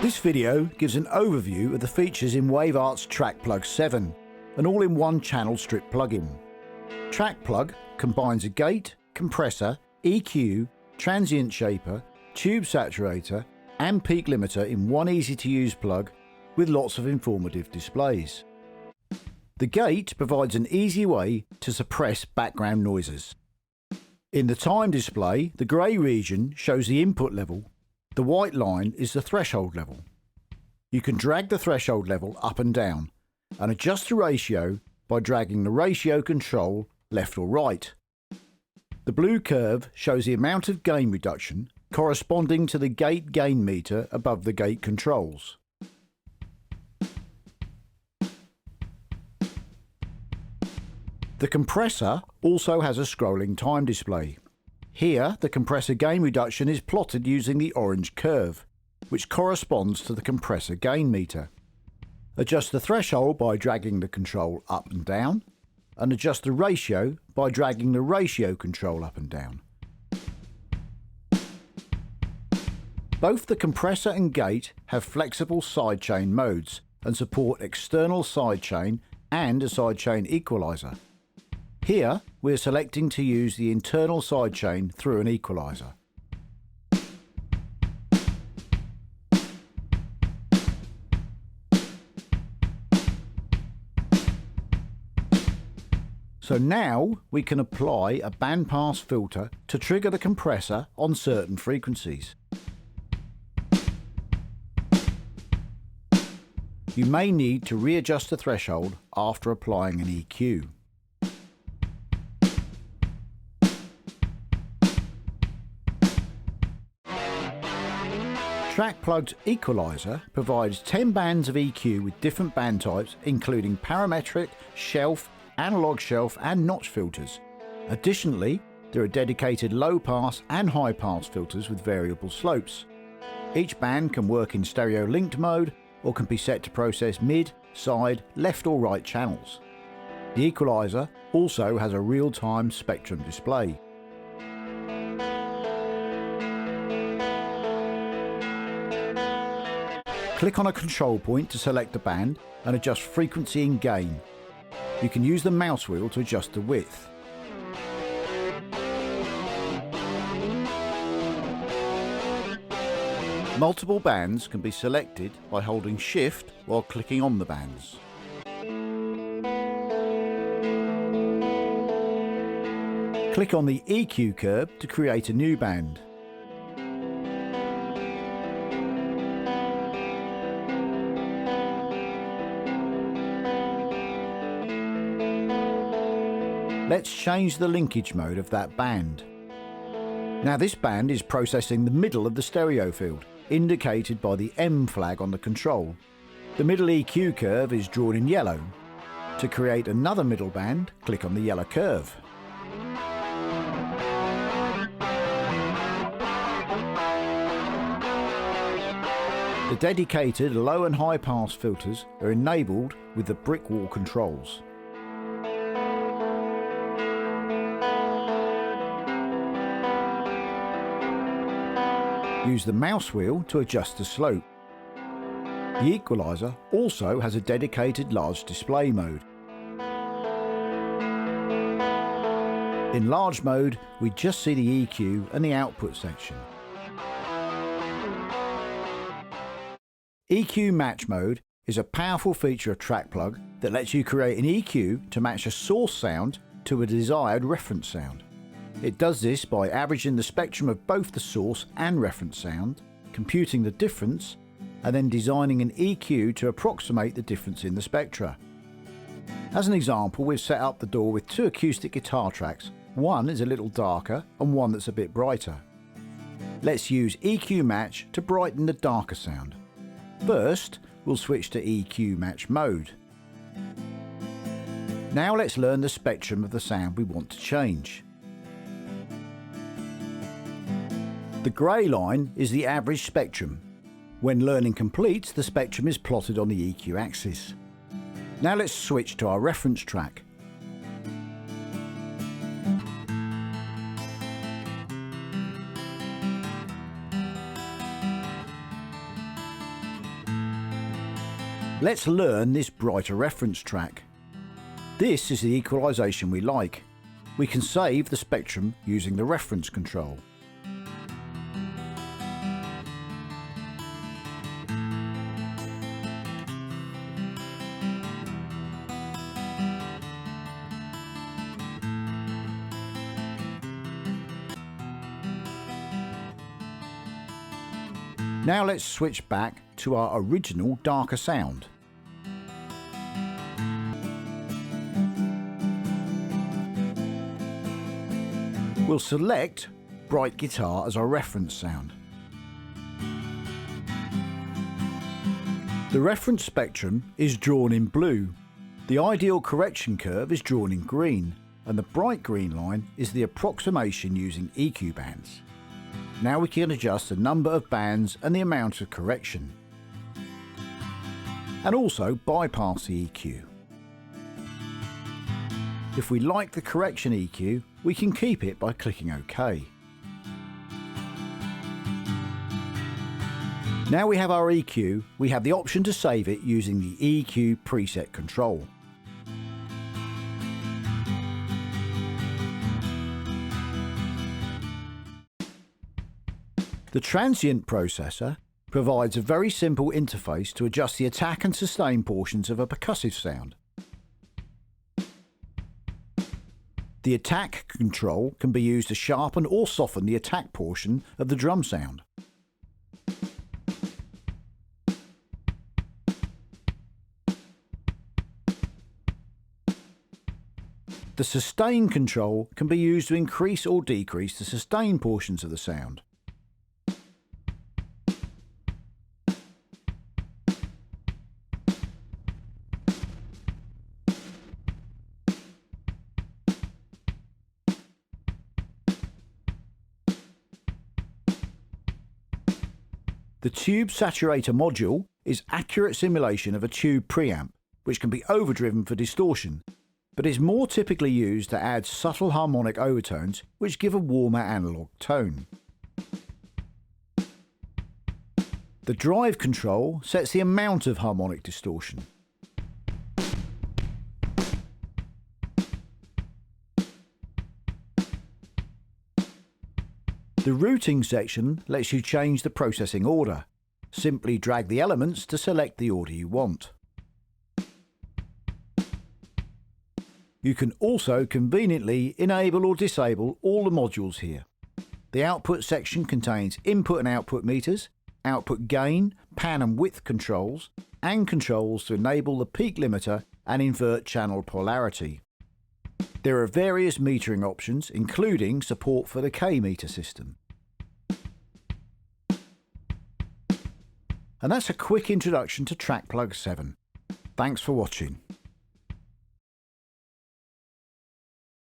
This video gives an overview of the features in WaveArt's TrackPlug 7, an all-in-one channel strip plugin. TrackPlug combines a gate, compressor, EQ, transient shaper, tube saturator and peak limiter in one easy-to-use plug with lots of informative displays. The gate provides an easy way to suppress background noises. In the time display, the grey region shows the input level. The white line is the threshold level. You can drag the threshold level up and down and adjust the ratio by dragging the ratio control left or right. The blue curve shows the amount of gain reduction corresponding to the gate gain meter above the gate controls. The compressor also has a scrolling time display. Here, the compressor gain reduction is plotted using the orange curve, which corresponds to the compressor gain meter. Adjust the threshold by dragging the control up and down, and adjust the ratio by dragging the ratio control up and down. Both the compressor and gate have flexible sidechain modes and support external sidechain and a sidechain equalizer. Here, we're selecting to use the internal sidechain through an equalizer. So now we can apply a bandpass filter to trigger the compressor on certain frequencies. You may need to readjust the threshold after applying an EQ. TrackPlug's Equalizer provides 10 bands of EQ with different band types including parametric, shelf, analog shelf and notch filters. Additionally, there are dedicated low-pass and high-pass filters with variable slopes. Each band can work in stereo linked mode or can be set to process mid, side, left or right channels. The Equalizer also has a real-time spectrum display. Click on a control point to select the band and adjust frequency and gain. You can use the mouse wheel to adjust the width. Multiple bands can be selected by holding Shift while clicking on the bands. Click on the EQ curve to create a new band. Let's change the linkage mode of that band. Now this band is processing the middle of the stereo field, indicated by the M flag on the control. The middle EQ curve is drawn in yellow. To create another middle band, click on the yellow curve. The dedicated low and high pass filters are enabled with the brickwall controls. Use the mouse wheel to adjust the slope. The Equalizer also has a dedicated large display mode. In large mode, we just see the EQ and the output section. EQ match mode is a powerful feature of TrackPlug that lets you create an EQ to match a source sound to a desired reference sound. It does this by averaging the spectrum of both the source and reference sound, computing the difference, and then designing an EQ to approximate the difference in the spectra. As an example, we've set up the DAW with two acoustic guitar tracks. One is a little darker and one that's a bit brighter. Let's use EQ match to brighten the darker sound. First, we'll switch to EQ match mode. Now let's learn the spectrum of the sound we want to change. The grey line is the average spectrum. When learning completes, the spectrum is plotted on the EQ axis. Now let's switch to our reference track. Let's learn this brighter reference track. This is the equalization we like. We can save the spectrum using the reference control. Now let's switch back to our original darker sound. We'll select bright guitar as our reference sound. The reference spectrum is drawn in blue. The ideal correction curve is drawn in green, and the bright green line is the approximation using EQ bands. Now we can adjust the number of bands and the amount of correction, and also bypass the EQ. If we like the correction EQ, we can keep it by clicking OK. Now we have our EQ, we have the option to save it using the EQ preset control. The transient processor provides a very simple interface to adjust the attack and sustain portions of a percussive sound. The attack control can be used to sharpen or soften the attack portion of the drum sound. The sustain control can be used to increase or decrease the sustain portions of the sound. The tube saturator module is accurate simulation of a tube preamp, which can be overdriven for distortion, but is more typically used to add subtle harmonic overtones which give a warmer analog tone. The drive control sets the amount of harmonic distortion. The routing section lets you change the processing order. Simply drag the elements to select the order you want. You can also conveniently enable or disable all the modules here. The output section contains input and output meters, output gain, pan and width controls, and controls to enable the peak limiter and invert channel polarity. There are various metering options, including support for the K-meter system. And that's a quick introduction to TrackPlug 7. Thanks for watching.